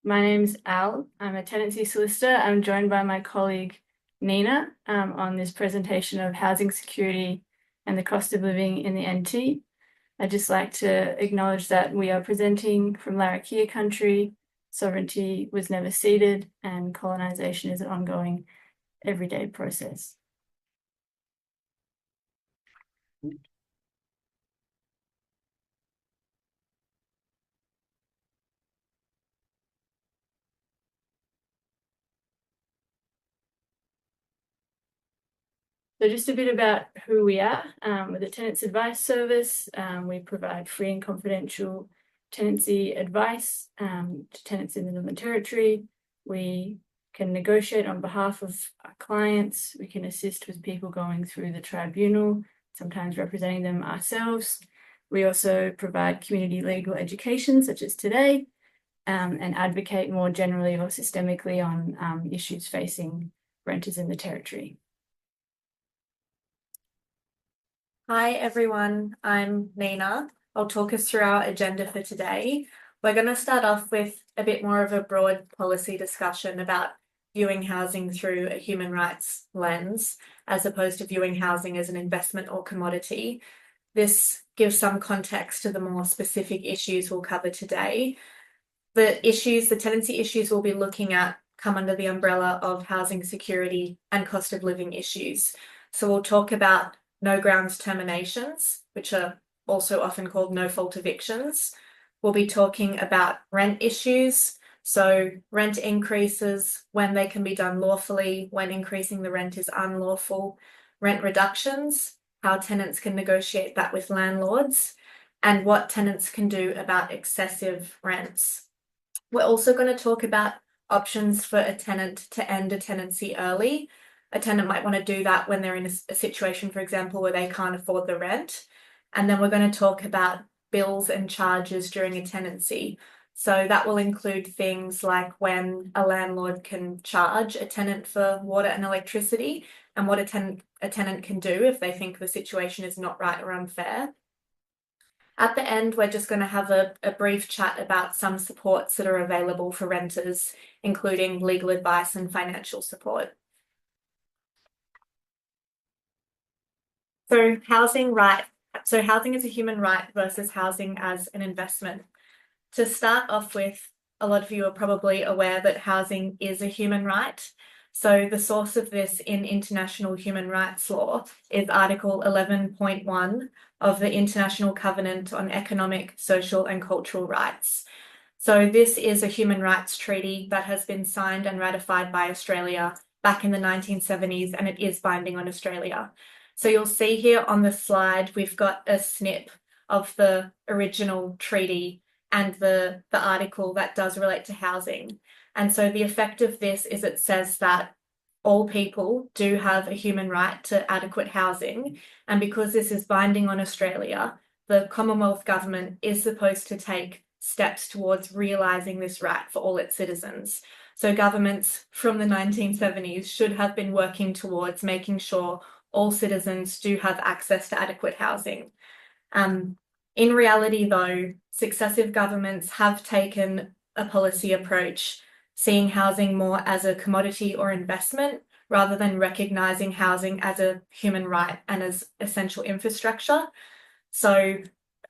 My name's Al. I'm a tenancy solicitor. I'm joined by my colleague Nina on this presentation of housing security and the cost of living in the NT. I'd just like to acknowledge that we are presenting from Larrakia country. Sovereignty was never ceded, and colonisation is an ongoing, everyday process. So just a bit about who we are. We're the Tenants Advice Service. We provide free and confidential tenancy advice to tenants in the Northern Territory. We can negotiate on behalf of our clients. We can assist with people going through the tribunal, sometimes representing them ourselves. We also provide community legal education, such as today, and advocate more generally or systemically on issues facing renters in the Territory. Hi everyone, I'm Nina. I'll talk us through our agenda for today. We're going to start off with a bit more of a broad policy discussion about viewing housing through a human rights lens, as opposed to viewing housing as an investment or commodity. This gives some context to the more specific issues we'll cover today. The tenancy issues we'll be looking at come under the umbrella of housing security and cost of living issues. So we'll talk about no grounds terminations, which are also often called no-fault evictions. We'll be talking about rent issues, so rent increases, when they can be done lawfully, when increasing the rent is unlawful, rent reductions, how tenants can negotiate that with landlords, and what tenants can do about excessive rents. We're also going to talk about options for a tenant to end a tenancy early. A tenant might want to do that when they're in a situation, for example, where they can't afford the rent. And then we're going to talk about bills and charges during a tenancy. So that will include things like when a landlord can charge a tenant for water and electricity, and what a tenant can do if they think the situation is not right or unfair. At the end, we're just going to have a brief chat about some supports that are available for renters, including legal advice and financial support. So housing is a human right versus housing as an investment. To start off with, a lot of you are probably aware that housing is a human right. So the source of this in international human rights law is Article 11.1 of the International Covenant on Economic, Social and Cultural Rights. So this is a human rights treaty that has been signed and ratified by Australia back in the 1970s, and it is binding on Australia. So you'll see here on the slide, we've got a snip of the original treaty and the article that does relate to housing. And so the effect of this is it says that all people do have a human right to adequate housing. And because this is binding on Australia, the Commonwealth government is supposed to take steps towards realising this right for all its citizens. So governments from the 1970s should have been working towards making sure all citizens do have access to adequate housing. In reality, though, successive governments have taken a policy approach, seeing housing more as a commodity or investment, rather than recognising housing as a human right and as essential infrastructure. So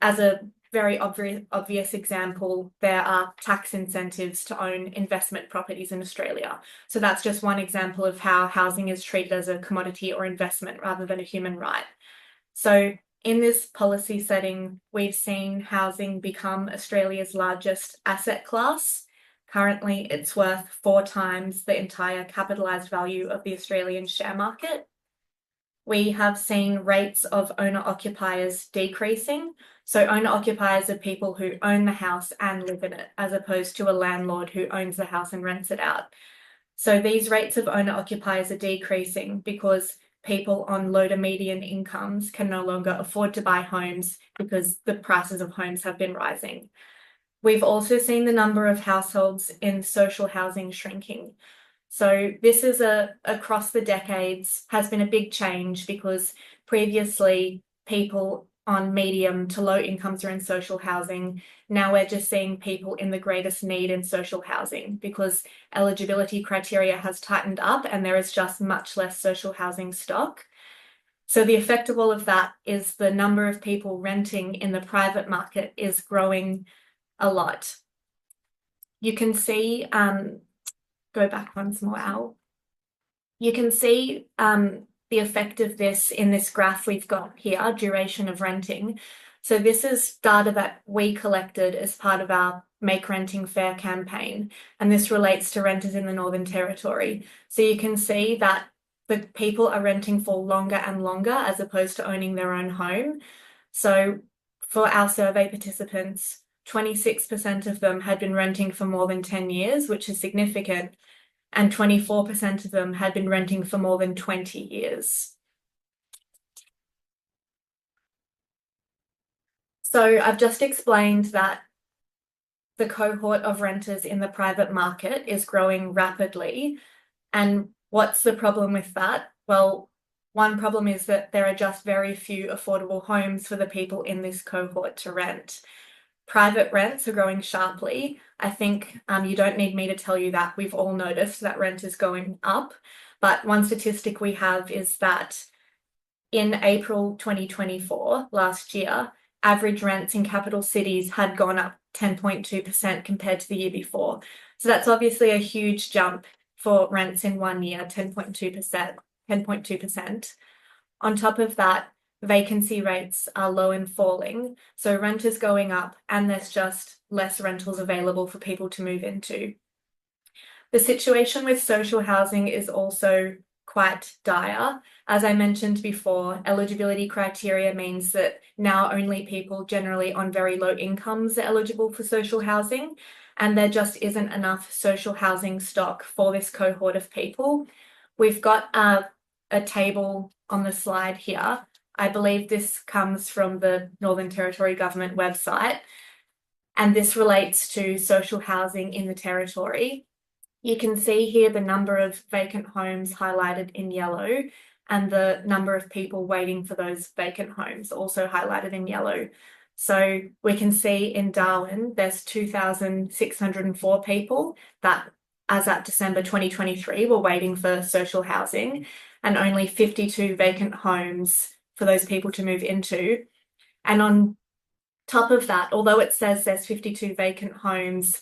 as a very obvious example, there are tax incentives to own investment properties in Australia. So that's just one example of how housing is treated as a commodity or investment rather than a human right. So in this policy setting, we've seen housing become Australia's largest asset class. Currently, it's worth 4 times the entire capitalised value of the Australian share market. We have seen rates of owner-occupiers decreasing. So owner-occupiers are people who own the house and live in it, as opposed to a landlord who owns the house and rents it out. So these rates of owner-occupiers are decreasing because people on low to median incomes can no longer afford to buy homes because the prices of homes have been rising. We've also seen the number of households in social housing shrinking. So this is across the decades has been a big change because previously people on medium to low incomes are in social housing. Now we're just seeing people in the greatest need in social housing because eligibility criteria has tightened up and there is just much less social housing stock. So the effect of all of that is the number of people renting in the private market is growing a lot. You can see, go back once more, Al. You can see the effect of this in this graph we've got here, duration of renting. So this is data that we collected as part of our Make Renting Fair campaign, and this relates to renters in the Northern Territory. So you can see that the people are renting for longer and longer as opposed to owning their own home. So for our survey participants, 26% of them had been renting for more than 10 years, which is significant, and 24% of them had been renting for more than 20 years. So I've just explained that the cohort of renters in the private market is growing rapidly. And what's the problem with that? Well, one problem is that there are just very few affordable homes for the people in this cohort to rent. Private rents are growing sharply. I think you don't need me to tell you that. We've all noticed that rent is going up. But one statistic we have is that in April 2024, last year, average rents in capital cities had gone up 10.2% compared to the year before. So that's obviously a huge jump for rents in 1 year, 10.2%. On top of that, vacancy rates are low and falling. So rent is going up and there's just less rentals available for people to move into. The situation with social housing is also quite dire. As I mentioned before, eligibility criteria means that now only people generally on very low incomes are eligible for social housing, and there just isn't enough social housing stock for this cohort of people. We've got a table on the slide here. I believe this comes from the Northern Territory Government website, and this relates to social housing in the Territory. You can see here the number of vacant homes highlighted in yellow and the number of people waiting for those vacant homes also highlighted in yellow. So we can see in Darwin, there's 2,604 people that, as at December 2023, were waiting for social housing, and only 52 vacant homes for those people to move into. And on top of that, although it says there's 52 vacant homes,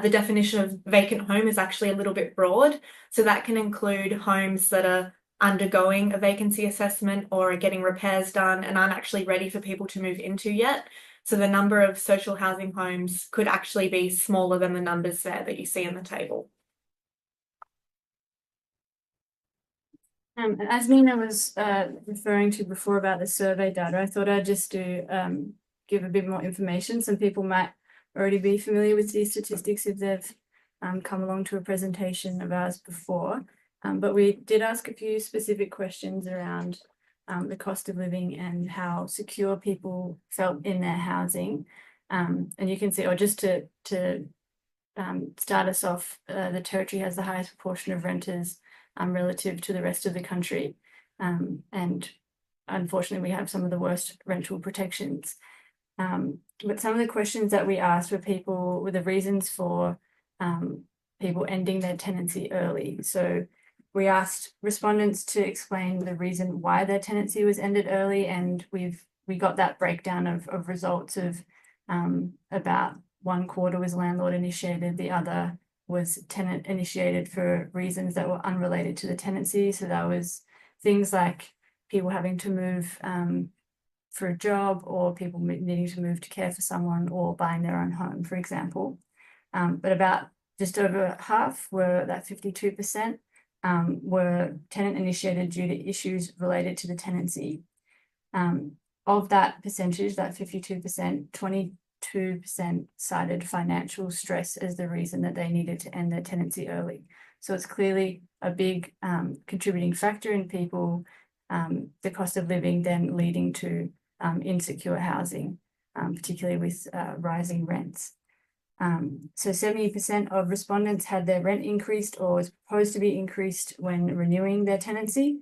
the definition of vacant home is actually a little bit broad. So that can include homes that are undergoing a vacancy assessment or are getting repairs done and aren't actually ready for people to move into yet. So the number of social housing homes could actually be smaller than the numbers there that you see in the table. As Nina was referring to before about the survey data, I thought I'd just give a bit more information. Some people might already be familiar with these statistics if they've come along to a presentation of ours before. But we did ask a few specific questions around the cost of living and how secure people felt in their housing. And you can see, or just to start us off, the Territory has the highest proportion of renters relative to the rest of the country. And unfortunately, we have some of the worst rental protections. But some of the questions that we asked were the reasons for people ending their tenancy early. So we asked respondents to explain the reason why their tenancy was ended early, and we got that breakdown of results of about 1/4 was landlord initiated, the other was tenant initiated for reasons that were unrelated to the tenancy. So that was things like people having to move for a job, or people needing to move to care for someone, or buying their own home, for example. But about just over half were, that 52%, were tenant initiated due to issues related to the tenancy. Of that percentage, that 52%, 22% cited financial stress as the reason that they needed to end their tenancy early. So it's clearly a big contributing factor in people, the cost of living then leading to insecure housing, particularly with rising rents. So 70% of respondents had their rent increased or was proposed to be increased when renewing their tenancy.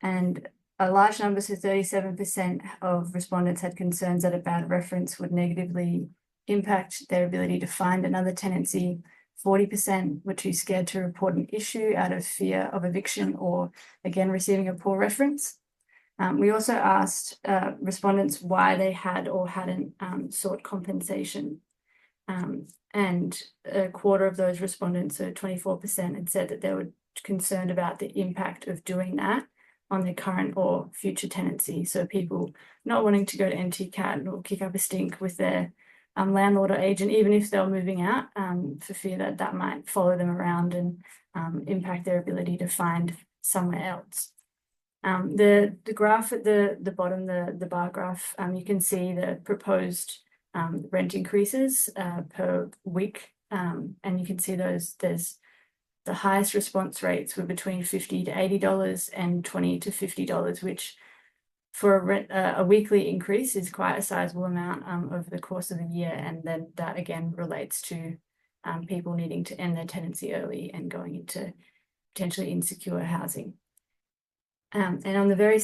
And a large number, so 37% of respondents had concerns that a bad reference would negatively impact their ability to find another tenancy. 40% were too scared to report an issue out of fear of eviction or, again, receiving a poor reference. We also asked respondents why they had or hadn't sought compensation. And a quarter of those respondents, so 24%, had said that they were concerned about the impact of doing that on their current or future tenancy. So people not wanting to go to NTCAT or kick up a stink with their landlord or agent, even if they're moving out, for fear that that might follow them around and impact their ability to find somewhere else. The graph at the bottom, the bar graph, you can see the proposed rent increases per week, and you can see there's the highest response rates were between $50 to $80 and $20 to $50, which for a weekly increase is quite a sizable amount over the course of a year. And then that again relates to people needing to end their tenancy early and going into potentially insecure housing. And on the very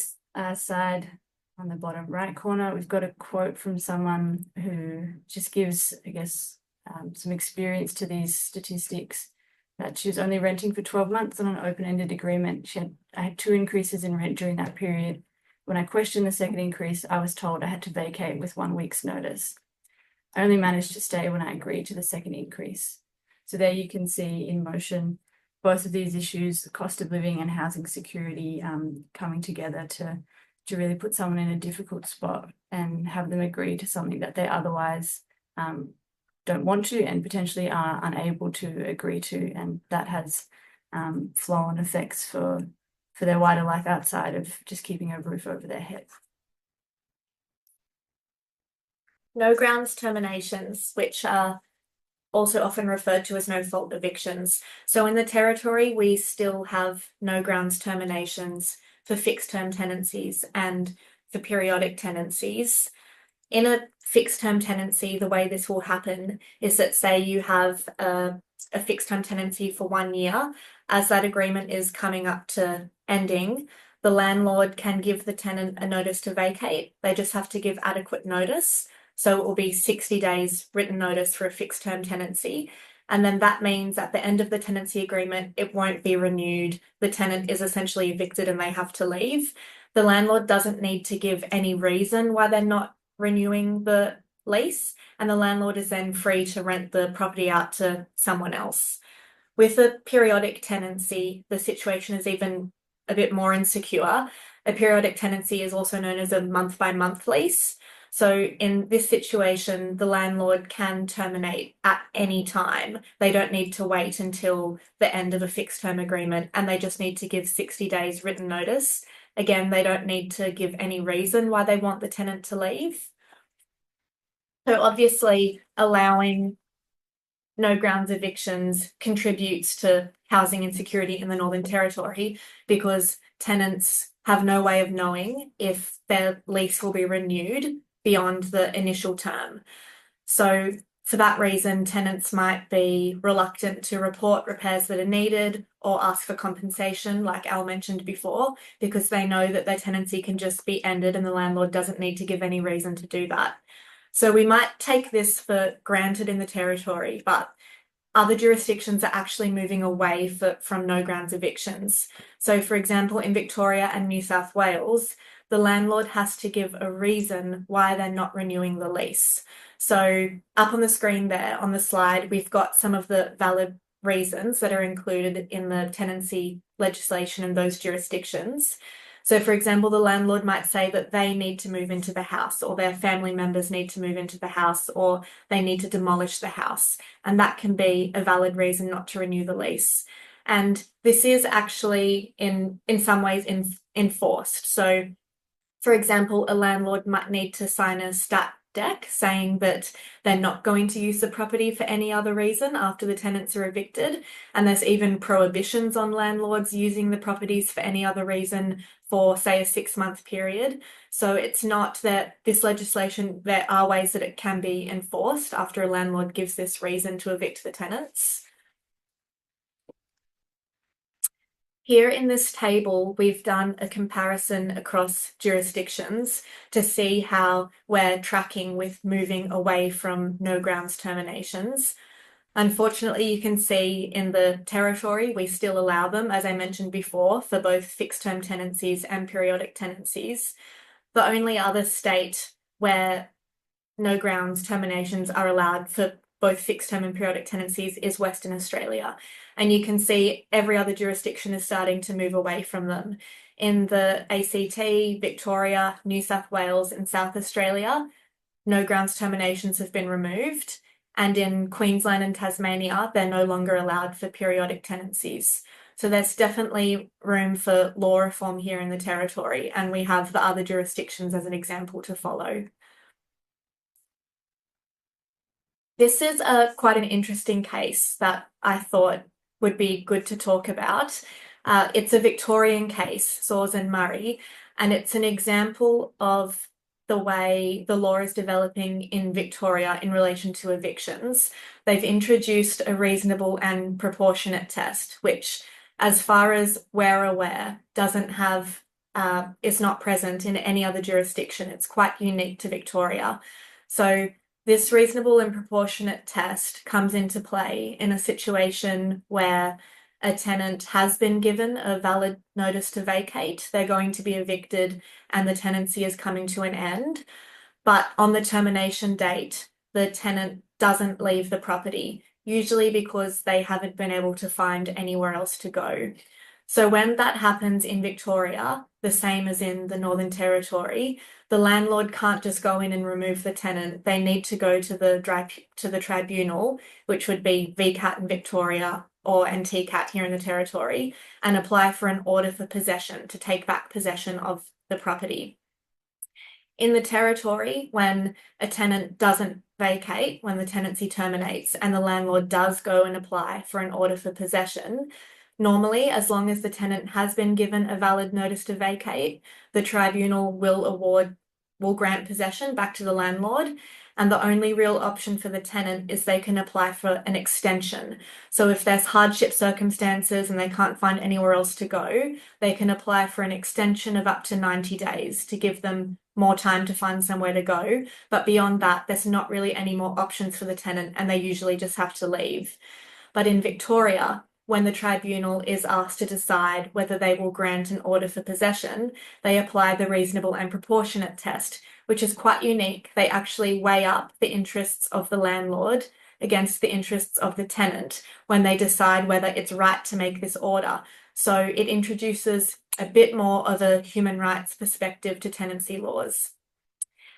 side, on the bottom right corner, we've got a quote from someone who just gives, I guess, some experience to these statistics, that she was only renting for 12 months on an open-ended agreement. I had 2 increases in rent during that period. When I questioned the second increase, I was told I had to vacate with 1 week's notice. I only managed to stay when I agreed to the second increase. So there you can see in motion both of these issues, the cost of living and housing security, coming together to really put someone in a difficult spot and have them agree to something that they otherwise don't want to and potentially are unable to agree to. And that has flow-on effects for their wider life outside of just keeping a roof over their head. No grounds terminations, which are also often referred to as no-fault evictions. So in the Territory, we still have no grounds terminations for fixed-term tenancies and for periodic tenancies. In a fixed-term tenancy, the way this will happen is that, say you have a fixed-term tenancy for 1 year, as that agreement is coming up to ending, the landlord can give the tenant a notice to vacate. They just have to give adequate notice. So it will be 60 days written notice for a fixed-term tenancy. And then that means at the end of the tenancy agreement, it won't be renewed. The tenant is essentially evicted and they have to leave. The landlord doesn't need to give any reason why they're not renewing the lease, and the landlord is then free to rent the property out to someone else. With a periodic tenancy, the situation is even a bit more insecure. A periodic tenancy is also known as a month-by-month lease. So in this situation, the landlord can terminate at any time. They don't need to wait until the end of a fixed term agreement, and they just need to give 60 days written notice. Again, they don't need to give any reason why they want the tenant to leave. So obviously, allowing no grounds evictions contributes to housing insecurity in the Northern Territory, because tenants have no way of knowing if their lease will be renewed beyond the initial term. So for that reason, tenants might be reluctant to report repairs that are needed or ask for compensation, like Al mentioned before, because they know that their tenancy can just be ended and the landlord doesn't need to give any reason to do that. So we might take this for granted in the Territory, but other jurisdictions are actually moving away from no grounds evictions. So for example, in Victoria and New South Wales, the landlord has to give a reason why they're not renewing the lease. So up on the screen there on the slide, we've got some of the valid reasons that are included in the tenancy legislation in those jurisdictions. So for example, the landlord might say that they need to move into the house, or their family members need to move into the house, or they need to demolish the house. And that can be a valid reason not to renew the lease. And this is actually in some ways enforced. So for example, a landlord might need to sign a stat dec saying that they're not going to use the property for any other reason after the tenants are evicted. And there's even prohibitions on landlords using the properties for any other reason for, say, a 6-month period. So it's not that this legislation, there are ways that it can be enforced after a landlord gives this reason to evict the tenants. Here in this table, we've done a comparison across jurisdictions to see how we're tracking with moving away from no grounds terminations. Unfortunately, you can see in the territory, we still allow them, as I mentioned before, for both fixed term tenancies and periodic tenancies. The only other state where no grounds terminations are allowed for both fixed term and periodic tenancies is Western Australia. And you can see every other jurisdiction is starting to move away from them. In the ACT, Victoria, New South Wales, and South Australia, no grounds terminations have been removed. And in Queensland and Tasmania, they're no longer allowed for periodic tenancies. So there's definitely room for law reform here in the territory, and we have the other jurisdictions as an example to follow. This is quite an interesting case that I thought would be good to talk about. It's a Victorian case, Saws and Murray, and it's an example of the way the law is developing in Victoria in relation to evictions. They've introduced a reasonable and proportionate test, which, as far as we're aware, doesn't have, is not present in any other jurisdiction. It's quite unique to Victoria. So this reasonable and proportionate test comes into play in a situation where a tenant has been given a valid notice to vacate, they're going to be evicted, and the tenancy is coming to an end. But on the termination date, the tenant doesn't leave the property, usually because they haven't been able to find anywhere else to go. So when that happens in Victoria, the same as in the Northern Territory, the landlord can't just go in and remove the tenant. They need to go to the tribunal, which would be VCAT in Victoria or TCAT here in the Territory, and apply for an order for possession to take back possession of the property. In the Territory, when a tenant doesn't vacate, when the tenancy terminates, and the landlord does go and apply for an order for possession, normally, as long as the tenant has been given a valid notice to vacate, the tribunal will grant possession back to the landlord. And the only real option for the tenant is they can apply for an extension. So if there's hardship circumstances and they can't find anywhere else to go, they can apply for an extension of up to 90 days to give them more time to find somewhere to go. But beyond that, there's not really any more options for the tenant, and they usually just have to leave. But in Victoria, when the tribunal is asked to decide whether they will grant an order for possession, they apply the reasonable and proportionate test, which is quite unique. They actually weigh up the interests of the landlord against the interests of the tenant when they decide whether it's right to make this order. So it introduces a bit more of a human rights perspective to tenancy laws.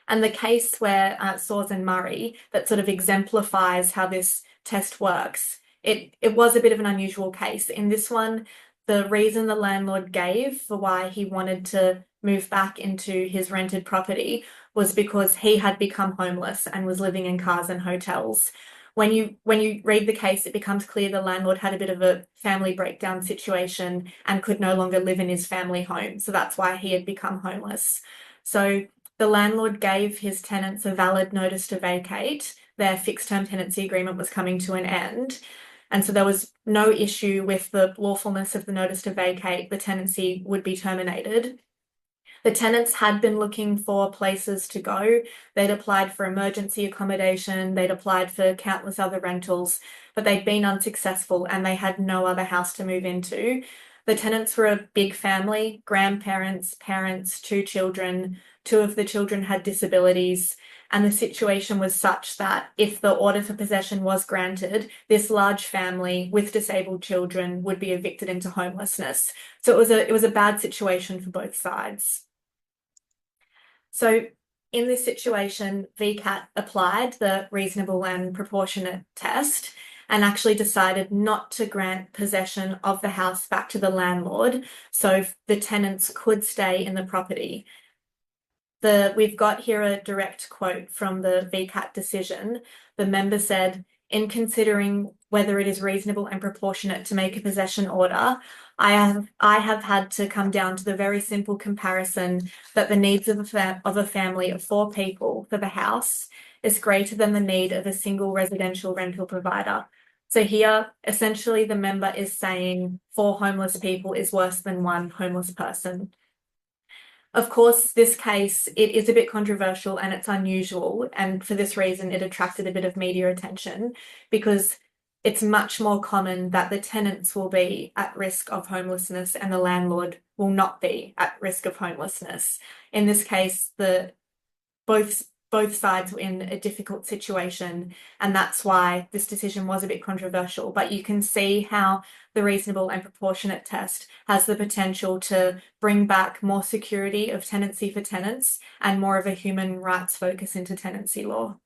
And the case where Saws and Murray, that sort of exemplifies how this test works, it was a bit of an unusual case. In this one, the reason the landlord gave for why he wanted to move back into his rented property was because he had become homeless and was living in cars and hotels. When you read the case, it becomes clear the landlord had a bit of a family breakdown situation and could no longer live in his family home. So that's why he had become homeless. So the landlord gave his tenants a valid notice to vacate. Their fixed term tenancy agreement was coming to an end. And so there was no issue with the lawfulness of the notice to vacate. The tenancy would be terminated. The tenants had been looking for places to go. They'd applied for emergency accommodation, they'd applied for countless other rentals, but they'd been unsuccessful and they had no other house to move into. The tenants were a big family, grandparents, parents, 2 children. 2 of the children had disabilities, and the situation was such that if the order for possession was granted, this large family with disabled children would be evicted into homelessness. So it was a bad situation for both sides. So in this situation, VCAT applied the reasonable and proportionate test and actually decided not to grant possession of the house back to the landlord, so the tenants could stay in the property. We've got here a direct quote from the VCAT decision. The member said, "In considering whether it is reasonable and proportionate to make a possession order, I have had to come down to the very simple comparison that the needs of a family of 4 people for the house is greater than the need of a single residential rental provider. So here, essentially, the member is saying 4 homeless people is worse than 1 homeless person. Of course, this case, it is a bit controversial and it's unusual. And for this reason, it attracted a bit of media attention because it's much more common that the tenants will be at risk of homelessness and the landlord will not be at risk of homelessness. In this case, both sides were in a difficult situation, and that's why this decision was a bit controversial. But you can see how the reasonable and proportionate test has the potential to bring back more security of tenancy for tenants and more of a human rights focus into tenancy law.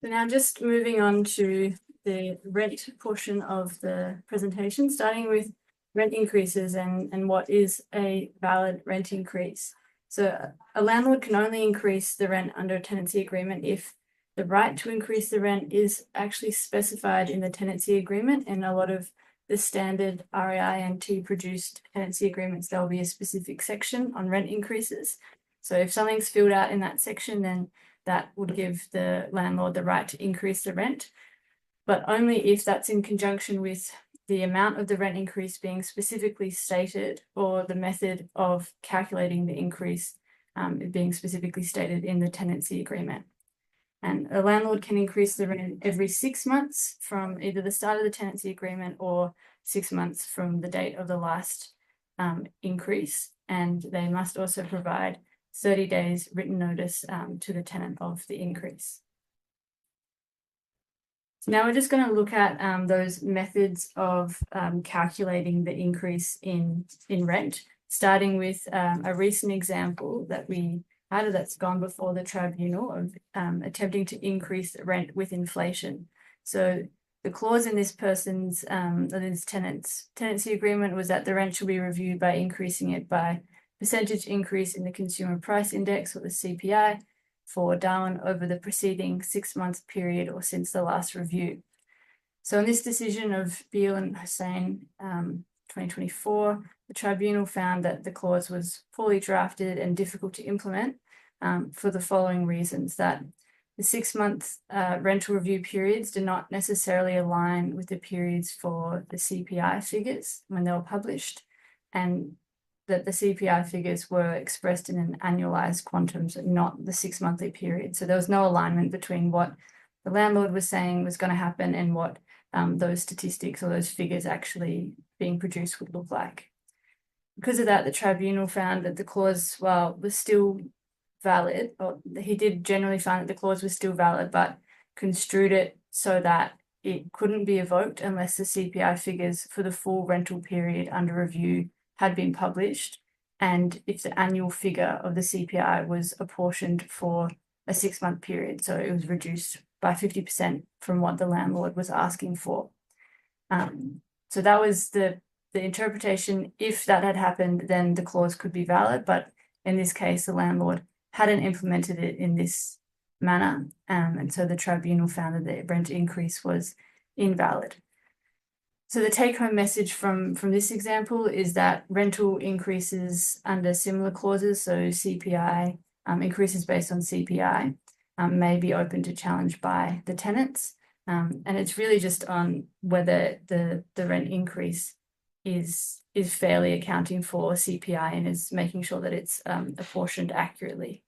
So now just moving on to the rent portion of the presentation, starting with rent increases and what is a valid rent increase. So a landlord can only increase the rent under a tenancy agreement if the right to increase the rent is actually specified in the tenancy agreement. And a lot of the standard REI and T produced tenancy agreements, there will be a specific section on rent increases. So if something's filled out in that section, then that would give the landlord the right to increase the rent, but only if that's in conjunction with the amount of the rent increase being specifically stated or the method of calculating the increase being specifically stated in the tenancy agreement. And a landlord can increase the rent every 6 months from either the start of the tenancy agreement or 6 months from the date of the last increase. And they must also provide 30 days written notice to the tenant of the increase. So now we're just going to look at those methods of calculating the increase in rent, starting with a recent example that we had that's gone before the tribunal of attempting to increase rent with inflation. So the clause in this person's, this tenancy agreement was that the rent should be reviewed by increasing it by percentage increase in the consumer price index, or the CPI, for Darwin over the preceding 6-month period or since the last review. So in this decision of Beale and Hussain, 2024, the tribunal found that the clause was poorly drafted and difficult to implement for the following reasons: that the 6-month rental review periods do not necessarily align with the periods for the CPI figures when they were published, and that the CPI figures were expressed in an annualized quantums, not the 6-monthly period. So there was no alignment between what the landlord was saying was going to happen and what those statistics or those figures actually being produced would look like. Because of that, the tribunal found that the clause, while was still valid, or he did generally find that the clause was still valid, but construed it so that it couldn't be evoked unless the CPI figures for the full rental period under review had been published, and if the annual figure of the CPI was apportioned for a 6-month period. So it was reduced by 50% from what the landlord was asking for. So that was the interpretation. If that had happened, then the clause could be valid, but in this case, the landlord hadn't implemented it in this manner, and so the tribunal found that the rent increase was invalid. So the take-home message from this example is that rental increases under similar clauses, so CPI, increases based on CPI, may be open to challenge by the tenants. And it's really just on whether the rent increase is fairly accounting for CPI and is making sure that it's apportioned accurately.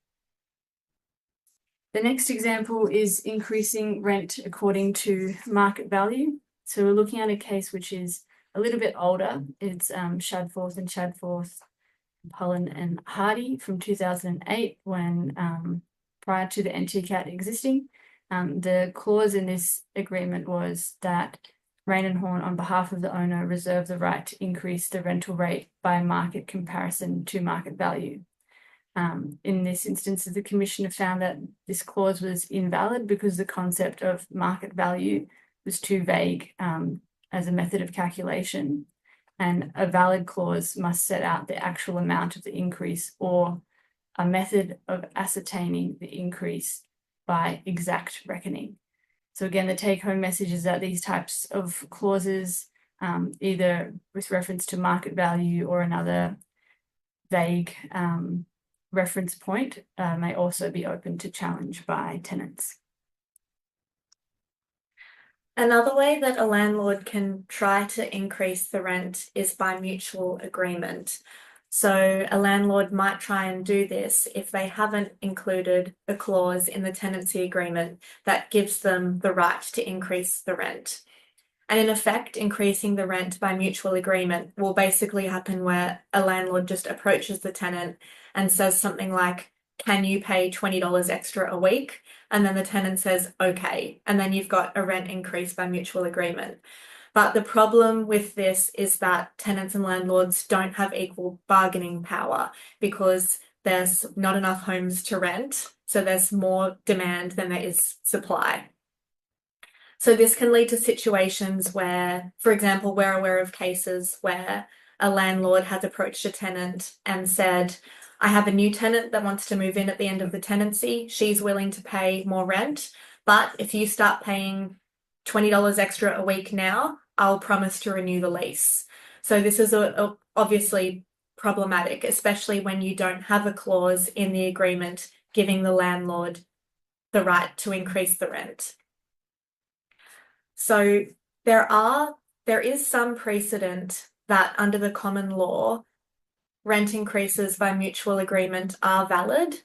The next example is increasing rent according to market value. So we're looking at a case which is a little bit older. It's Shadforth, Pullen and Hardy from 2008, when prior to the NTCAT existing. The clause in this agreement was that Rain and Horn, on behalf of the owner, reserve the right to increase the rental rate by market comparison to market value. In this instance, the Commissioner found that this clause was invalid because the concept of market value was too vague as a method of calculation, and a valid clause must set out the actual amount of the increase or a method of ascertaining the increase by exact reckoning. So again, the take-home message is that these types of clauses, either with reference to market value or another vague reference point, may also be open to challenge by tenants. Another way that a landlord can try to increase the rent is by mutual agreement. So a landlord might try and do this if they haven't included a clause in the tenancy agreement that gives them the right to increase the rent. And in effect, increasing the rent by mutual agreement will basically happen where a landlord just approaches the tenant and says something like, "Can you pay $20 extra a week?" And then the tenant says, "Okay." And then you've got a rent increase by mutual agreement. But the problem with this is that tenants and landlords don't have equal bargaining power because there's not enough homes to rent. So there's more demand than there is supply. So this can lead to situations where, for example, we're aware of cases where a landlord has approached a tenant and said, "I have a new tenant that wants to move in at the end of the tenancy. She's willing to pay more rent, but if you start paying $20 extra a week now, I'll promise to renew the lease." So this is obviously problematic, especially when you don't have a clause in the agreement giving the landlord the right to increase the rent. So there is some precedent that under the common law, rent increases by mutual agreement are valid,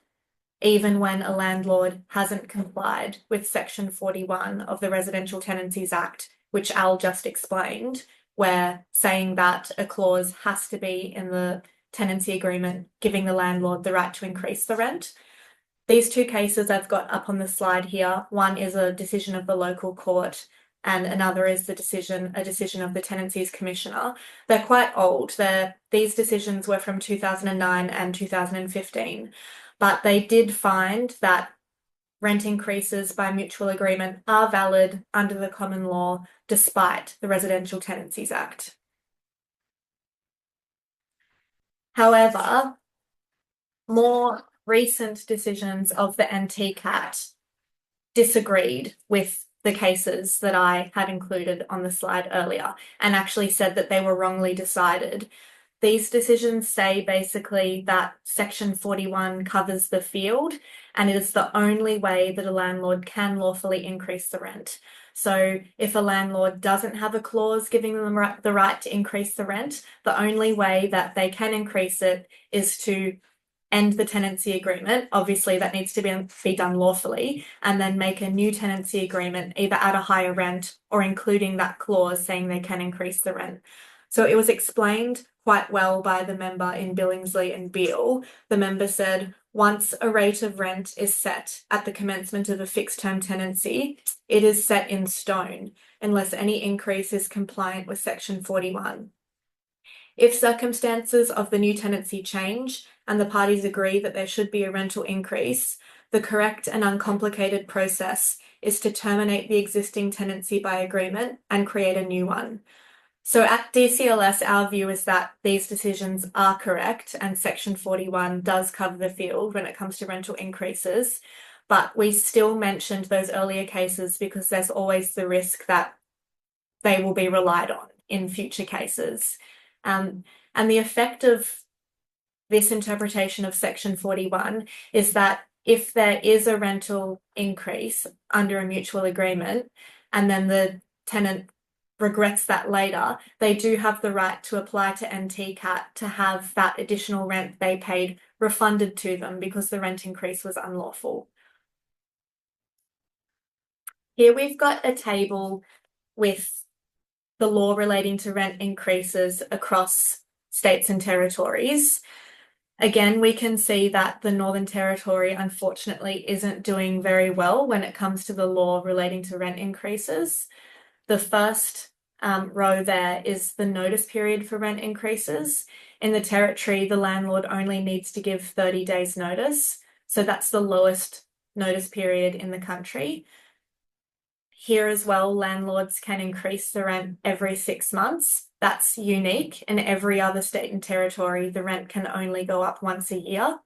even when a landlord hasn't complied with Section 41 of the Residential Tenancies Act, which Al just explained, where saying that a clause has to be in the tenancy agreement giving the landlord the right to increase the rent. These two cases I've got up on the slide here. One is a decision of the local court and another is a decision of the Tenancies Commissioner. They're quite old. These decisions were from 2009 and 2015, but they did find that rent increases by mutual agreement are valid under the common law despite the Residential Tenancies Act. However, more recent decisions of the NTCAT disagreed with the cases that I had included on the slide earlier and actually said that they were wrongly decided. These decisions say basically that Section 41 covers the field and it is the only way that a landlord can lawfully increase the rent. So if a landlord doesn't have a clause giving them the right to increase the rent, the only way that they can increase it is to end the tenancy agreement. Obviously, that needs to be done lawfully, and then make a new tenancy agreement, either at a higher rent or including that clause saying they can increase the rent. So it was explained quite well by the member in Billingsley and Beale. The member said, once a rate of rent is set at the commencement of a fixed term tenancy, it is set in stone unless any increase is compliant with Section 41. If circumstances of the new tenancy change and the parties agree that there should be a rental increase, the correct and uncomplicated process is to terminate the existing tenancy by agreement and create a new one. So at DCLS, our view is that these decisions are correct and Section 41 does cover the field when it comes to rental increases, but we still mentioned those earlier cases because there's always the risk that they will be relied on in future cases. And the effect of this interpretation of Section 41 is that if there is a rental increase under a mutual agreement and then the tenant regrets that later, they do have the right to apply to NTCAT to have that additional rent they paid refunded to them because the rent increase was unlawful. Here we've got a table with the law relating to rent increases across states and territories. Again, we can see that the Northern Territory unfortunately isn't doing very well when it comes to the law relating to rent increases. The first row there is the notice period for rent increases. In the Territory, the landlord only needs to give 30 days notice. So that's the lowest notice period in the country. Here as well, landlords can increase the rent every 6 months. That's unique. In every other state and territory, the rent can only go up once a year.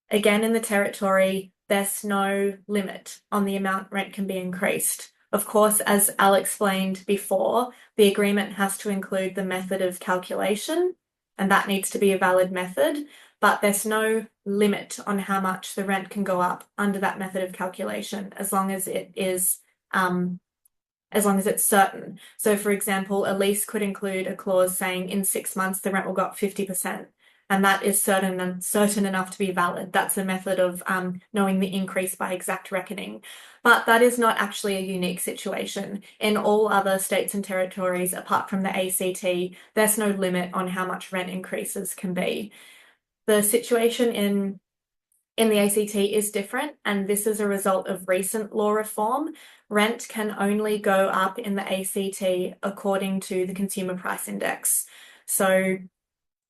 Again, in the Territory, there's no limit on the amount rent can be increased. Of course, as Al explained before, the agreement has to include the method of calculation, and that needs to be a valid method, but there's no limit on how much the rent can go up under that method of calculation, as long as it is as long as it's certain. So, for example, a lease could include a clause saying in 6 months the rent will go up 50%. And that is certain enough to be valid. That's a method of knowing the increase by exact reckoning. But that is not actually a unique situation. In all other states and territories, apart from the ACT, there's no limit on how much rent increases can be. The situation in the ACT is different, and this is a result of recent law reform. Rent can only go up in the ACT according to the Consumer Price Index. So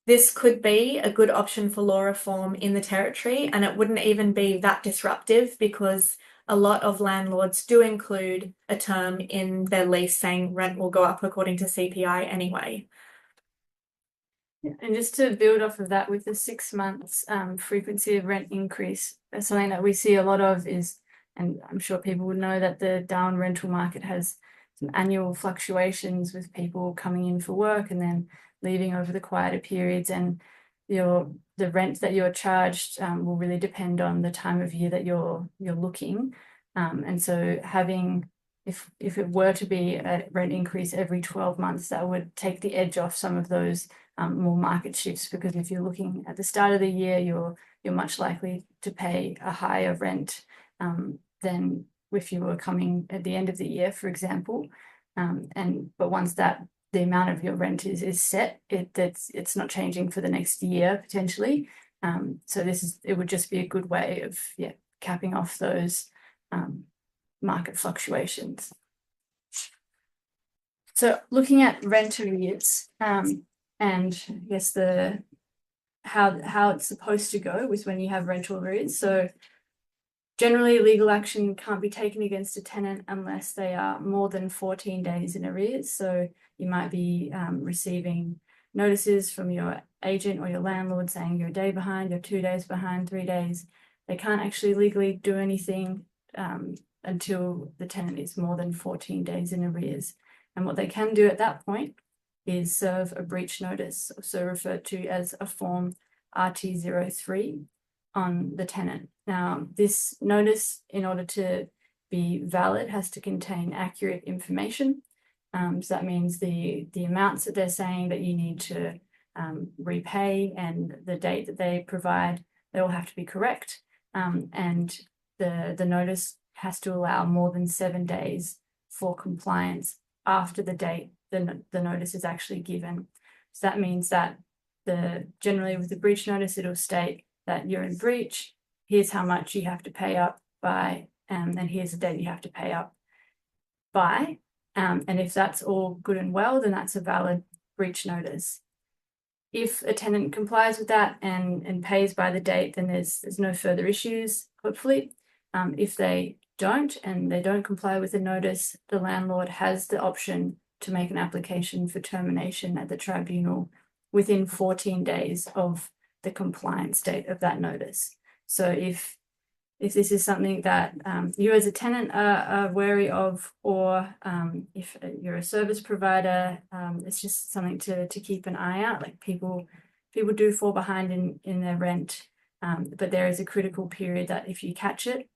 this could be a good option for law reform in the Territory, and it wouldn't even be that disruptive because a lot of landlords do include a term in their lease saying rent will go up according to CPI anyway. And just to build off of that, with the 6 months frequency of rent increase, something that we see a lot of is, and I'm sure people would know, that the Darwin rental market has some annual fluctuations with people coming in for work and then leaving over the quieter periods, and the rent that you're charged will really depend on the time of year that you're looking, and so having, if it were to be a rent increase every 12 months, that would take the edge off some of those more market shifts, because if you're looking at the start of the year, you're much likely to pay a higher rent than if you were coming at the end of the year, for example. But once that the amount of your rent is set, it's not changing for the next year potentially. So it would just be a good way of capping off those market fluctuations. So looking at rent arrears, and I guess how it's supposed to go with when you have rental arrears. So generally, legal action can't be taken against a tenant unless they are more than 14 days in arrears. So you might be receiving notices from your agent or your landlord saying you're a day behind, you're 2 days behind, 3 days. They can't actually legally do anything until the tenant is more than 14 days in arrears. And what they can do at that point is serve a breach notice, also referred to as a form RT03, on the tenant. Now, this notice, in order to be valid, has to contain accurate information. So that means the amounts that they're saying that you need to repay and the date that they provide, they all have to be correct. And the notice has to allow more than 7 days for compliance after the date the notice is actually given. So that means that generally with the breach notice, it'll state that you're in breach, here's how much you have to pay up by, and here's the date you have to pay up by. And if that's all good and well, then that's a valid breach notice. If a tenant complies with that and pays by the date, then there's no further issues, hopefully. If they don't and they don't comply with the notice, the landlord has the option to make an application for termination at the tribunal within 14 days of the compliance date of that notice. So if this is something that you as a tenant are wary of, or if you're a service provider, it's just something to keep an eye out. Like people do fall behind in their rent, but there is a critical period that if you catch it,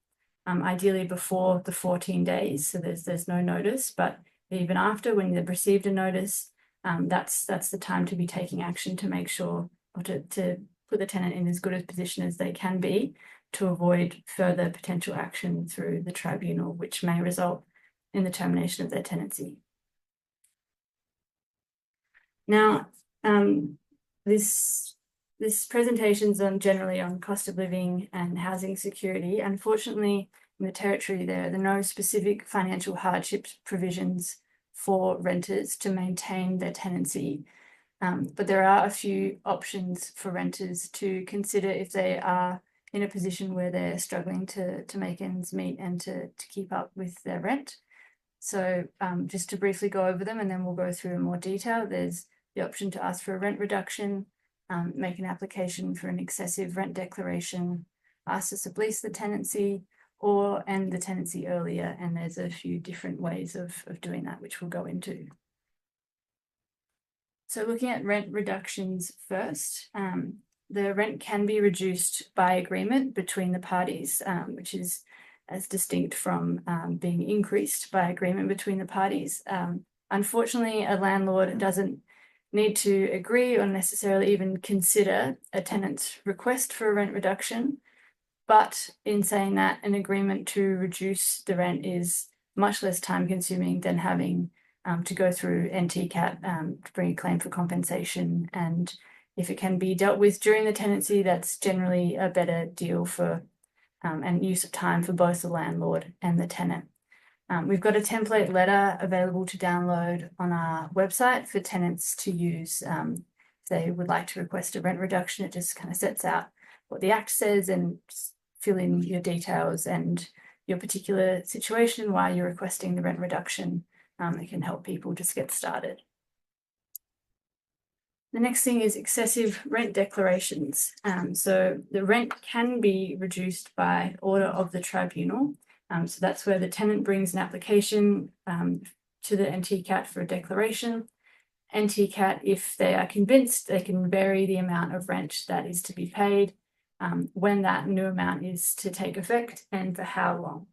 ideally before the 14 days, so there's no notice, but even after, when they've received a notice, that's the time to be taking action to make sure, or to put the tenant in as good a position as they can be to avoid further potential action through the tribunal, which may result in the termination of their tenancy. Now, this presentation's generally on cost of living and housing security. Unfortunately, in the Territory, there are no specific financial hardship provisions for renters to maintain their tenancy. But there are a few options for renters to consider if they are in a position where they're struggling to make ends meet and to keep up with their rent. So just to briefly go over them, and then we'll go through in more detail. There's the option to ask for a rent reduction, make an application for an excessive rent declaration, ask to sublease the tenancy, or end the tenancy earlier. And there's a few different ways of doing that, which we'll go into. So looking at rent reductions first, the rent can be reduced by agreement between the parties, which is as distinct from being increased by agreement between the parties. Unfortunately, a landlord doesn't need to agree or necessarily even consider a tenant's request for a rent reduction. But in saying that, an agreement to reduce the rent is much less time consuming than having to go through NTCAT to bring a claim for compensation. And if it can be dealt with during the tenancy, that's generally a better deal for and use of time for both the landlord and the tenant. We've got a template letter available to download on our website for tenants to use if they would like to request a rent reduction. It just kind of sets out what the Act says and just fill in your details and your particular situation while you're requesting the rent reduction. It can help people just get started. The next thing is excessive rent declarations. So the rent can be reduced by order of the tribunal. So that's where the tenant brings an application to the NTCAT for a declaration. NTCAT, if they are convinced, they can vary the amount of rent that is to be paid, when that new amount is to take effect, and for how long.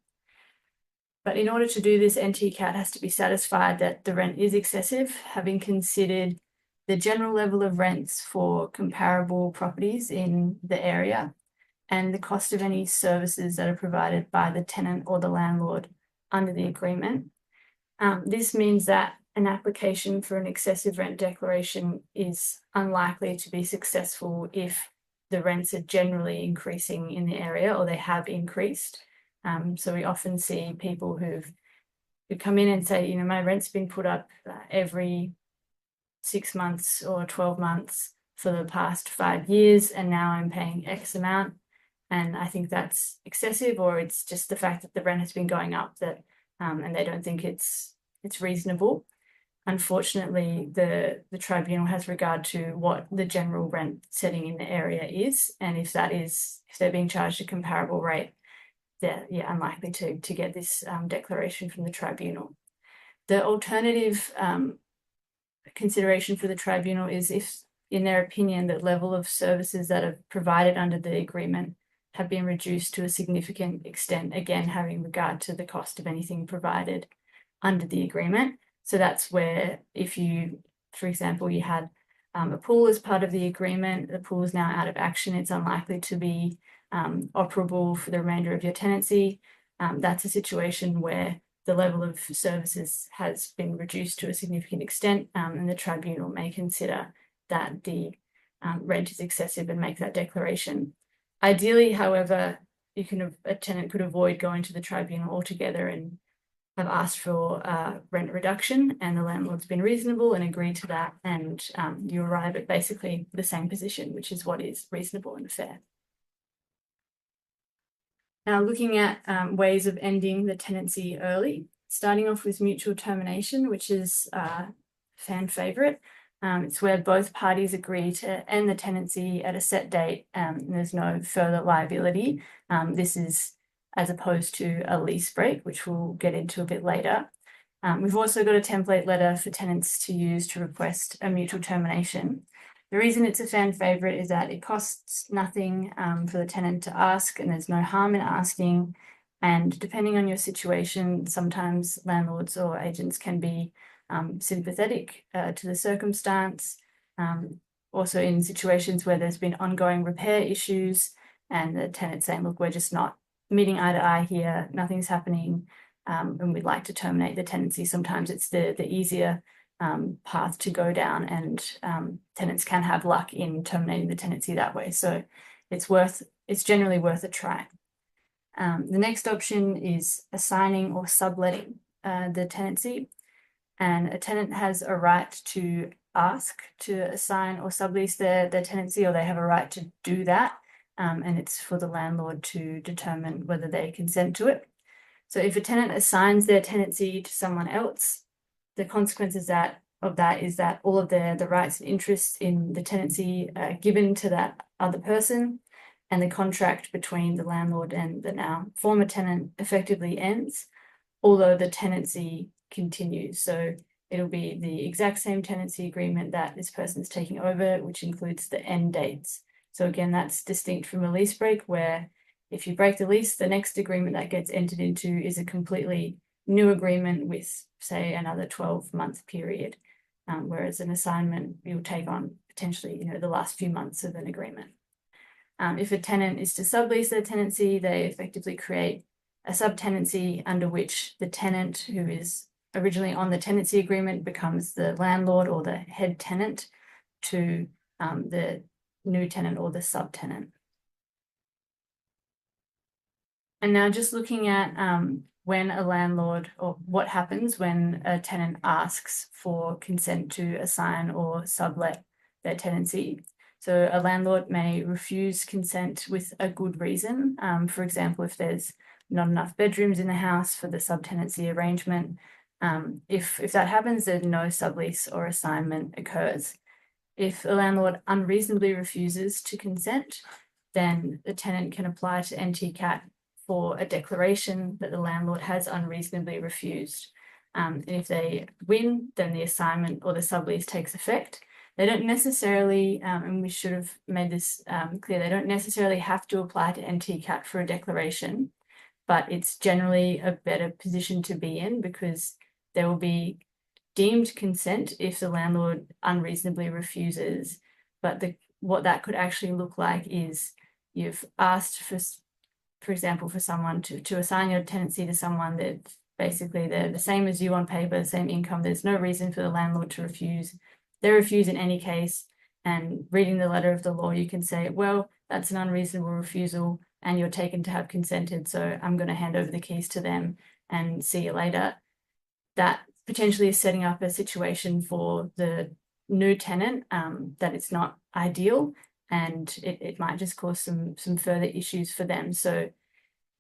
But in order to do this, NTCAT has to be satisfied that the rent is excessive, having considered the general level of rents for comparable properties in the area and the cost of any services that are provided by the tenant or the landlord under the agreement. This means that an application for an excessive rent declaration is unlikely to be successful if the rents are generally increasing in the area or they have increased. So we often see people who come in and say, my rent's been put up every 6 months or 12 months for the past 5 years, and now I'm paying X amount. And I think that's excessive, or it's just the fact that the rent has been going up that, and they don't think it's reasonable. Unfortunately, the tribunal has regard to what the general rent setting in the area is, and if they're being charged a comparable rate, they're unlikely to get this declaration from the tribunal. The alternative consideration for the tribunal is if, in their opinion, the level of services that are provided under the agreement have been reduced to a significant extent, again, having regard to the cost of anything provided under the agreement. So that's where if you, for example, you had a pool as part of the agreement, the pool is now out of action, it's unlikely to be operable for the remainder of your tenancy. That's a situation where the level of services has been reduced to a significant extent, and the tribunal may consider that the rent is excessive and make that declaration. Ideally, however, a tenant could avoid going to the tribunal altogether and have asked for a rent reduction, and the landlord's been reasonable and agreed to that, and you arrive at basically the same position, which is what is reasonable and fair. Now, looking at ways of ending the tenancy early, starting off with mutual termination, which is a fan favourite. It's where both parties agree to end the tenancy at a set date and there's no further liability. This is as opposed to a lease break, which we'll get into a bit later. We've also got a template letter for tenants to use to request a mutual termination. The reason it's a fan favourite is that it costs nothing for the tenant to ask, and there's no harm in asking. And depending on your situation, sometimes landlords or agents can be sympathetic to the circumstance. Also in situations where there's been ongoing repair issues and the tenant saying, look, we're just not meeting eye to eye here, nothing's happening, and we'd like to terminate the tenancy. Sometimes it's the easier path to go down, and tenants can have luck in terminating the tenancy that way. So it's generally worth a try. The next option is assigning or subletting the tenancy, and a tenant has a right to ask to assign or sublease their tenancy, or they have a right to do that, and it's for the landlord to determine whether they consent to it. So if a tenant assigns their tenancy to someone else, the consequences of that is that all of the rights and interests in the tenancy are given to that other person, and the contract between the landlord and the now former tenant effectively ends, although the tenancy continues. So it'll be the exact same tenancy agreement that this person's taking over, which includes the end dates. So again, that's distinct from a lease break, where If you break the lease, the next agreement that gets entered into is a completely new agreement with, say, another 12-month period, whereas an assignment you'll take on potentially, the last few months of an agreement. If a tenant is to sublease their tenancy, they effectively create a subtenancy under which the tenant who is originally on the tenancy agreement becomes the landlord or the head tenant to the new tenant or the subtenant. And now just looking at when a landlord, or what happens when a tenant asks for consent to assign or sublet their tenancy. So a landlord may refuse consent with a good reason. For example, if there's not enough bedrooms in the house for the subtenancy arrangement. If that happens, then no sublease or assignment occurs. If a landlord unreasonably refuses to consent, then the tenant can apply to NTCAT for a declaration that the landlord has unreasonably refused. And if they win, then the assignment or the sublease takes effect. They don't necessarily, and we should have made this clear, they don't necessarily have to apply to NTCAT for a declaration, but it's generally a better position to be in because there will be deemed consent if the landlord unreasonably refuses. But what that could actually look like is you've asked for example, for someone to assign your tenancy to someone that basically they're the same as you on paper, same income. There's no reason for the landlord to refuse. They refuse in any case. And reading the letter of the law, you can say, well, that's an unreasonable refusal and you're taken to have consented. So I'm going to hand over the keys to them and see you later. That potentially is setting up a situation for the new tenant that it's not ideal, and it might just cause some further issues for them. So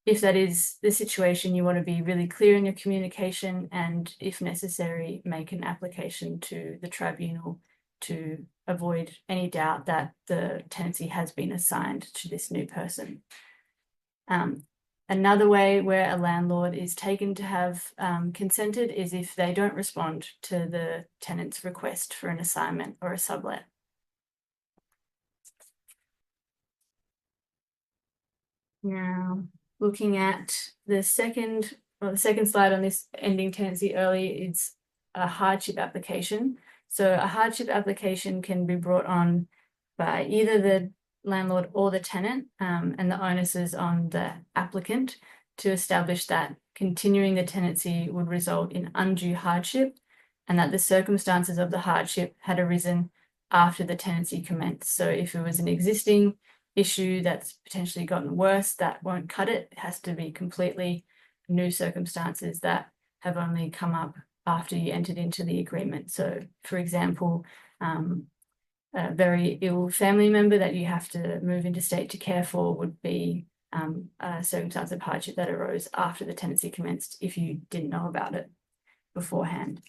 if that is the situation, you want to be really clear in your communication and, if necessary, make an application to the tribunal to avoid any doubt that the tenancy has been assigned to this new person. Another way where a landlord is taken to have consented is if they don't respond to the tenant's request for an assignment or a sublet. Now, looking at the second slide on this ending tenancy early, it's a hardship application. So a hardship application can be brought on by either the landlord or the tenant, and the onus is on the applicant to establish that continuing the tenancy would result in undue hardship and that the circumstances of the hardship had arisen after the tenancy commenced. So if it was an existing issue that's potentially gotten worse, that won't cut it. It has to be completely new circumstances that have only come up after you entered into the agreement. So, for example, a very ill family member that you have to move into state to care for would be a circumstance of hardship that arose after the tenancy commenced if you didn't know about it beforehand.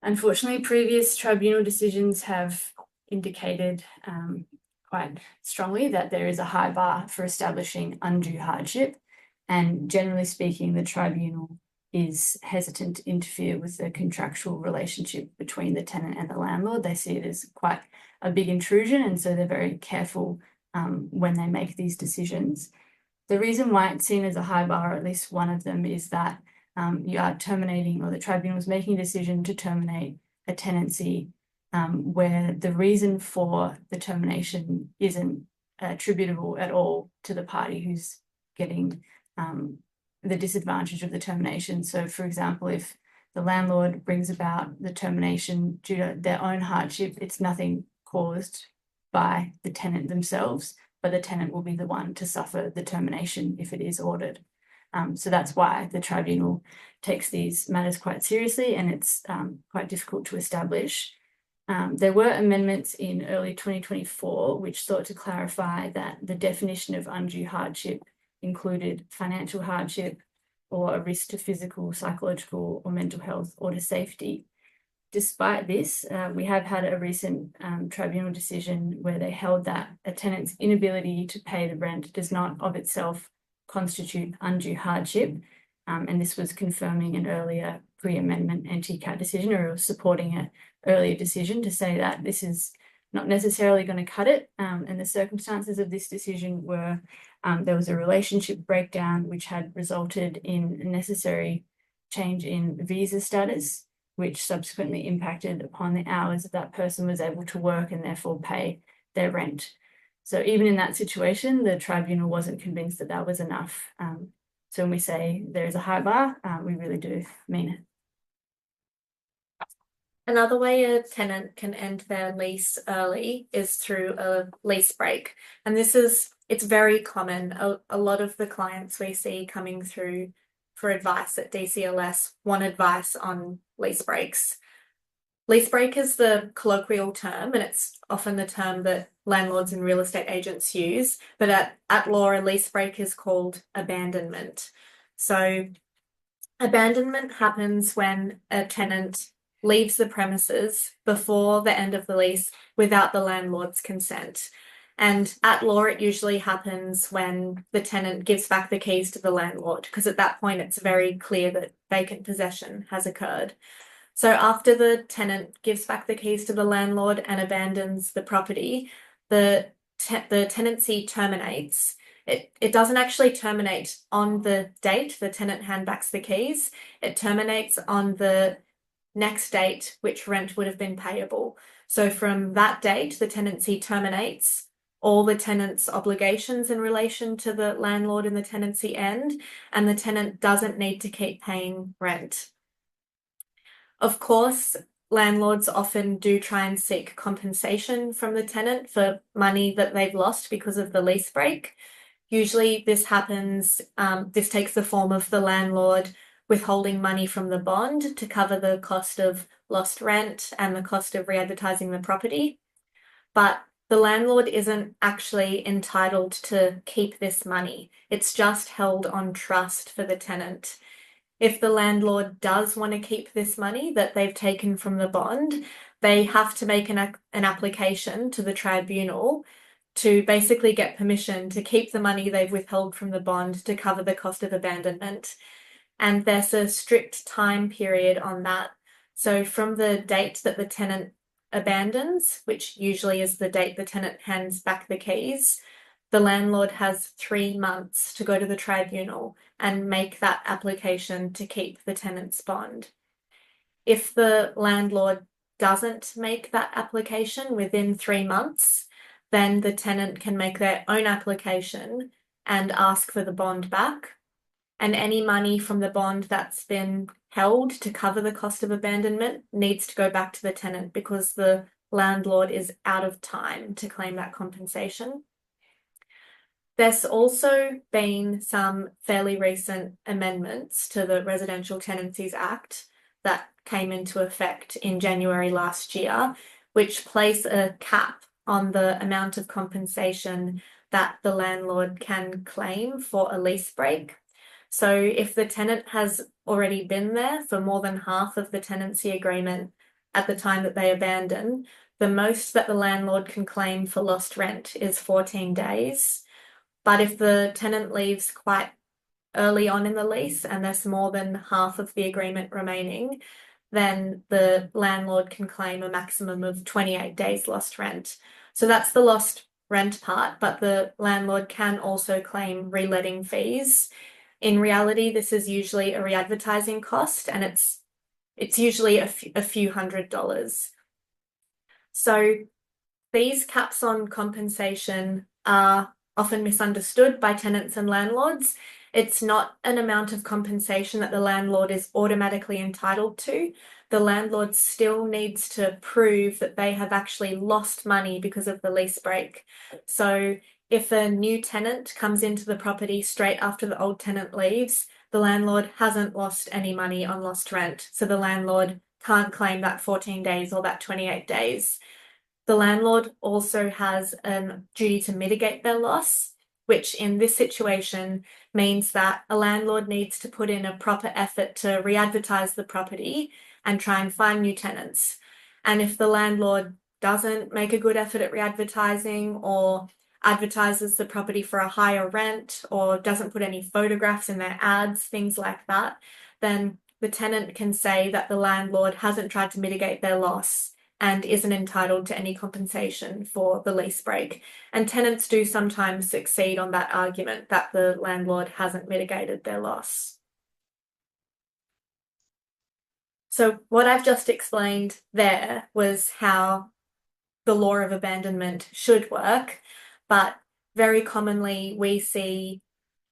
Unfortunately, previous tribunal decisions have indicated quite strongly that there is a high bar for establishing undue hardship, and generally speaking, the tribunal is hesitant to interfere with the contractual relationship between the tenant and the landlord. They see it as quite a big intrusion, and so they're very careful when they make these decisions. The reason why it's seen as a high bar, or at least one of them, is that you are terminating, or the tribunal is making a decision to terminate a tenancy where the reason for the termination isn't attributable at all to the party who's getting the disadvantage of the termination. So, for example, if the landlord brings about the termination due to their own hardship, it's nothing caused by the tenant themselves, but the tenant will be the one to suffer the termination if it is ordered. So that's why the tribunal takes these matters quite seriously, and it's quite difficult to establish. There were amendments in early 2024 which sought to clarify that the definition of undue hardship included financial hardship or a risk to physical, psychological, or mental health or to safety. Despite this, we have had a recent tribunal decision where they held that a tenant's inability to pay the rent does not of itself constitute undue hardship. And this was confirming an earlier pre-amendment NTCAT decision, or supporting an earlier decision to say that this is not necessarily going to cut it. And the circumstances of this decision were There was a relationship breakdown which had resulted in a necessary change in visa status, which subsequently impacted upon the hours that person was able to work and therefore pay their rent. So even in that situation, the tribunal wasn't convinced that that was enough. So when we say there is a high bar, we really do mean it. Another way a tenant can end their lease early is through a lease break. And it's very common. A lot of the clients we see coming through for advice at DCLS want advice on lease breaks. Lease break is the colloquial term, and it's often the term that landlords and real estate agents use. But at law, a lease break is called abandonment. So abandonment happens when a tenant leaves the premises before the end of the lease without the landlord's consent. And at law, it usually happens when the tenant gives back the keys to the landlord, because at that point it's very clear that vacant possession has occurred. So after the tenant gives back the keys to the landlord and abandons the property, the tenancy terminates. It doesn't actually terminate on the date the tenant handbacks the keys. It terminates on the next date which rent would have been payable. So from that date, the tenancy terminates. All the tenant's obligations in relation to the landlord and the tenancy end, and the tenant doesn't need to keep paying rent. Of course, landlords often do try and seek compensation from the tenant for money that they've lost because of the lease break. Usually this happens, this takes the form of the landlord withholding money from the bond to cover the cost of lost rent and the cost of re-advertising the property. But the landlord isn't actually entitled to keep this money. It's just held on trust for the tenant. If the landlord does want to keep this money that they've taken from the bond, they have to make an application to the tribunal to basically get permission to keep the money they've withheld from the bond to cover the cost of abandonment. And there's a strict time period on that. So from the date that the tenant abandons, which usually is the date the tenant hands back the keys, the landlord has 3 months to go to the tribunal and make that application to keep the tenant's bond. If the landlord doesn't make that application within 3 months, then the tenant can make their own application and ask for the bond back. And any money from the bond that's been held to cover the cost of abandonment needs to go back to the tenant because the landlord is out of time to claim that compensation. There's also been some fairly recent amendments to the Residential Tenancies Act that came into effect in January last year, which place a cap on the amount of compensation that the landlord can claim for a lease break. So if the tenant has already been there for more than half of the tenancy agreement at the time that they abandon, the most that the landlord can claim for lost rent is 14 days. But if the tenant leaves quite early on in the lease and there's more than half of the agreement remaining, then the landlord can claim a maximum of 28 days lost rent. So that's the lost rent part, but the landlord can also claim reletting fees. In reality, this is usually a re-advertising cost, and it's usually a few $100s. So these caps on compensation are often misunderstood by tenants and landlords. It's not an amount of compensation that the landlord is automatically entitled to. The landlord still needs to prove that they have actually lost money because of the lease break. So if a new tenant comes into the property straight after the old tenant leaves, the landlord hasn't lost any money on lost rent. So the landlord can't claim that 14 days or that 28 days. The landlord also has a duty to mitigate their loss, which in this situation means that a landlord needs to put in a proper effort to re-advertise the property and try and find new tenants. And if the landlord doesn't make a good effort at re-advertising or advertises the property for a higher rent or doesn't put any photographs in their ads, things like that, then the tenant can say that the landlord hasn't tried to mitigate their loss and isn't entitled to any compensation for the lease break. And tenants do sometimes succeed on that argument that the landlord hasn't mitigated their loss. So what I've just explained there was how the law of abandonment should work, but very commonly we see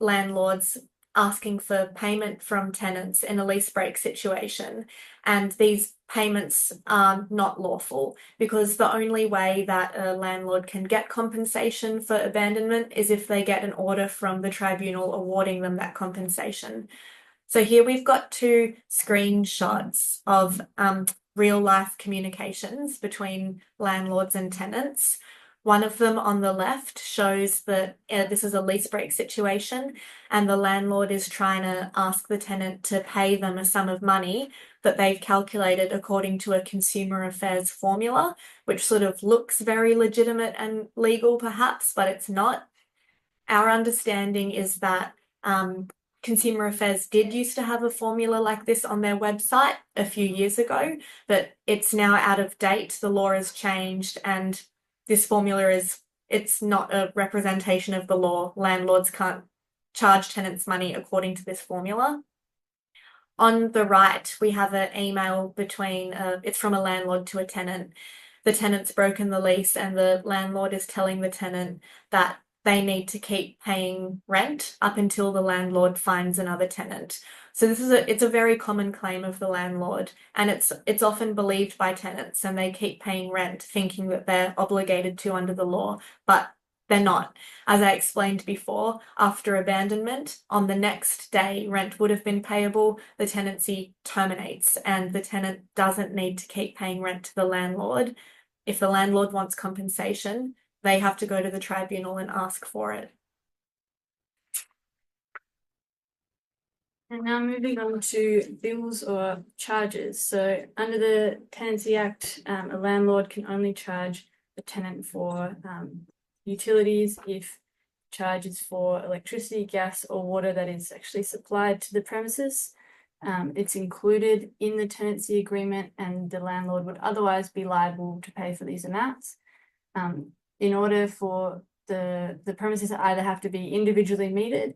landlords asking for payment from tenants in a lease break situation, and these payments are not lawful because the only way that a landlord can get compensation for abandonment is if they get an order from the tribunal awarding them that compensation. So here we've got two screenshots of real life communications between landlords and tenants. One of them on the left shows that this is a lease break situation and the landlord is trying to ask the tenant to pay them a sum of money that they've calculated according to a consumer affairs formula, which sort of looks very legitimate and legal perhaps, but it's not. Our understanding is that Consumer Affairs did used to have a formula like this on their website a few years ago, but it's now out of date. The law has changed and this formula it's not a representation of the law. Landlords can't charge tenants money according to this formula. On the right, we have an email between, it's from a landlord to a tenant. The tenant's broken the lease and the landlord is telling the tenant that they need to keep paying rent up until the landlord finds another tenant. So it's a very common claim of the landlord, and it's often believed by tenants, and they keep paying rent thinking that they're obligated to under the law, but they're not. As I explained before, after abandonment, on the next day rent would have been payable, the tenancy terminates and the tenant doesn't need to keep paying rent to the landlord. If the landlord wants compensation, they have to go to the tribunal and ask for it. And now moving on to bills or charges. So under the Tenancy Act, a landlord can only charge the tenant for utilities if charges for electricity, gas, or water that is actually supplied to the premises. It's included in the tenancy agreement, and the landlord would otherwise be liable to pay for these amounts. In order for the premises either have to be individually metered,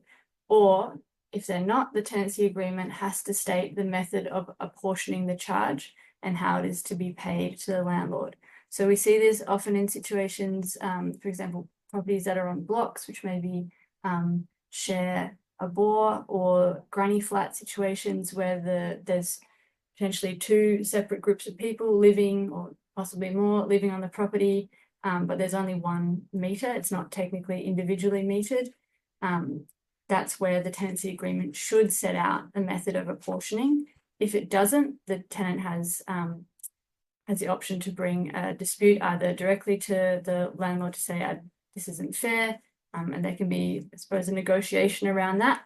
or if they're not, the tenancy agreement has to state the method of apportioning the charge and how it is to be paid to the landlord. So we see this often in situations, for example, properties that are on blocks, which maybe share a bore, or granny flat situations where there's potentially two separate groups of people living, or possibly more, living on the property, but there's only one meter. It's not technically individually metered. That's where the tenancy agreement should set out a method of apportioning. If it doesn't, the tenant has the option to bring a dispute either directly to the landlord to say, this isn't fair, and there can be, I suppose, a negotiation around that.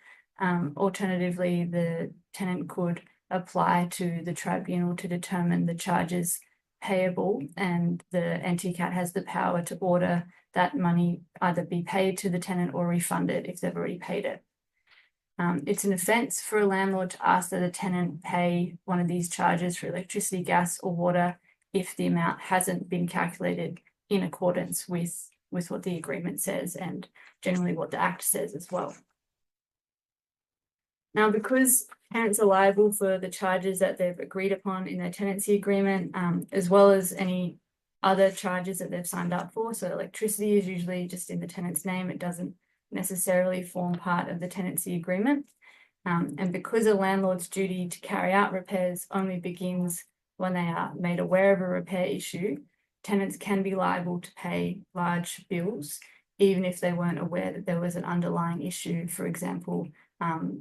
Alternatively, the tenant could apply to the tribunal to determine the charges payable, and the NTCAT has the power to order that money either be paid to the tenant or refunded if they've already paid it. It's an offence for a landlord to ask that a tenant pay one of these charges for electricity, gas, or water if the amount hasn't been calculated in accordance with what the agreement says, and generally what the Act says as well. Now, because tenants are liable for the charges that they've agreed upon in their tenancy agreement, as well as any other charges that they've signed up for. So electricity is usually just in the tenant's name. It doesn't necessarily form part of the tenancy agreement. And because a landlord's duty to carry out repairs only begins when they are made aware of a repair issue, tenants can be liable to pay large bills, even if they weren't aware that there was an underlying issue. For example,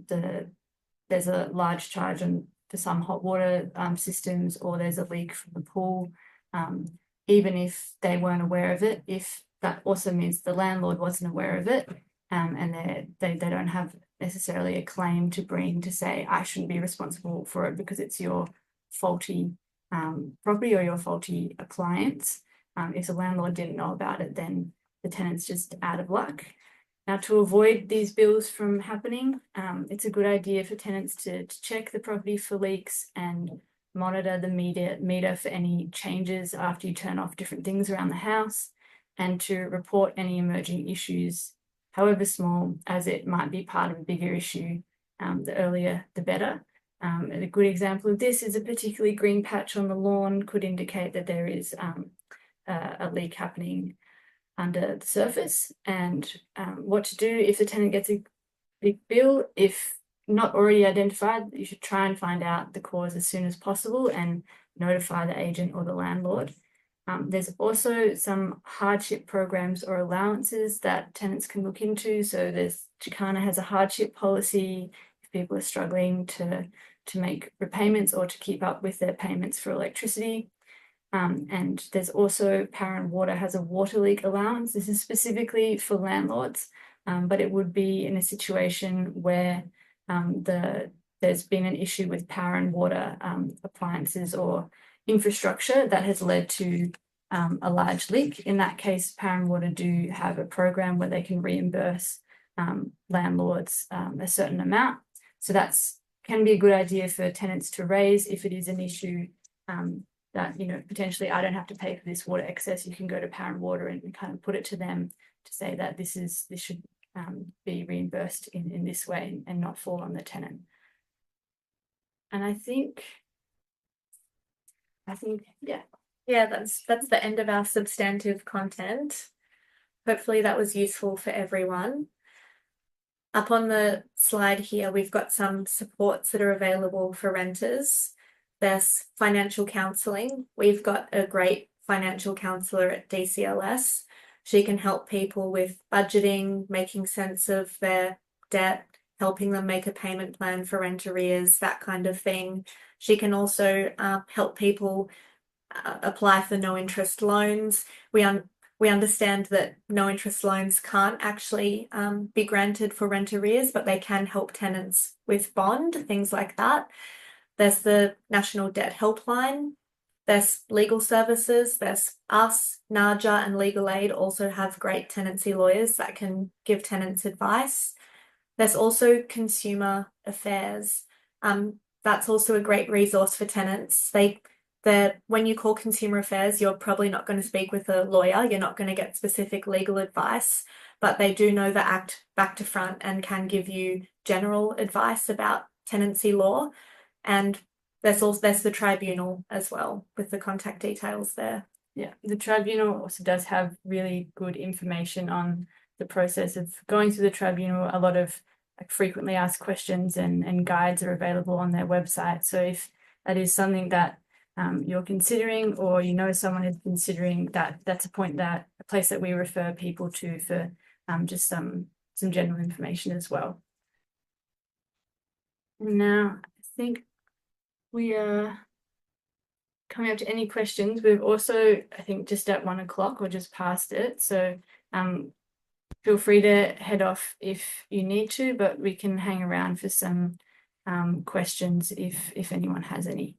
there's a large charge for some hot water systems, or there's a leak from the pool. Even if they weren't aware of it, if that also means the landlord wasn't aware of it, and they don't have necessarily a claim to bring to say, I shouldn't be responsible for it because it's your faulty property or your faulty appliance. If the landlord didn't know about it, then the tenant's just out of luck. Now, to avoid these bills from happening, it's a good idea for tenants to check the property for leaks and monitor the meter for any changes after you turn off different things around the house, and to report any emerging issues, however small, as it might be part of a bigger issue. The earlier, the better. A good example of this is a particularly green patch on the lawn could indicate that there is a leak happening under the surface, and what to do if the tenant gets a big bill. If not already identified, you should try and find out the cause as soon as possible and notify the agent or the landlord. There's also some hardship programs or allowances that tenants can look into. So Chicana has a hardship policy if people are struggling to make repayments or to keep up with their payments for electricity. And there's also Power and Water has a water leak allowance. This is specifically for landlords, but it would be in a situation where there's been an issue with power and water appliances or infrastructure that has led to a large leak. In that case, Power and Water do have a program where they can reimburse landlords a certain amount. So can be a good idea for tenants to raise if it is an issue that, potentially I don't have to pay for this water excess. You can go to Power and Water and kind of put it to them to say that this should be reimbursed in this way and not fall on the tenant. And I think, Yeah, that's the end of our substantive content. Hopefully that was useful for everyone. Up on the slide here, we've got some supports that are available for renters. There's financial counselling. We've got a great financial counsellor at DCLS. She can help people with budgeting, making sense of their debt, helping them make a payment plan for rent arrears, that kind of thing. She can also help people apply for no interest loans. We understand that no interest loans can't actually be granted for rent arrears, but they can help tenants with bond, things like that. There's the National Debt Helpline. There's legal services. There's us, NARJA and Legal Aid also have great tenancy lawyers that can give tenants advice. There's also Consumer Affairs. That's also a great resource for tenants. When you call Consumer Affairs, you're probably not going to speak with a lawyer. You're not going to get specific legal advice, but they do know the Act back to front and can give you general advice about tenancy law. And there's the tribunal as well with the contact details there. Yeah, the tribunal also does have really good information on the process of going through the tribunal. A lot of frequently asked questions and guides are available on their website. So if that is something that you're considering, or someone is considering, that's a place that we refer people to for just some general information as well. And now I think we are coming up to any questions. We've also, I think, just at 1 o'clock or just past it. So feel free to head off if you need to, but we can hang around for some questions if anyone has any.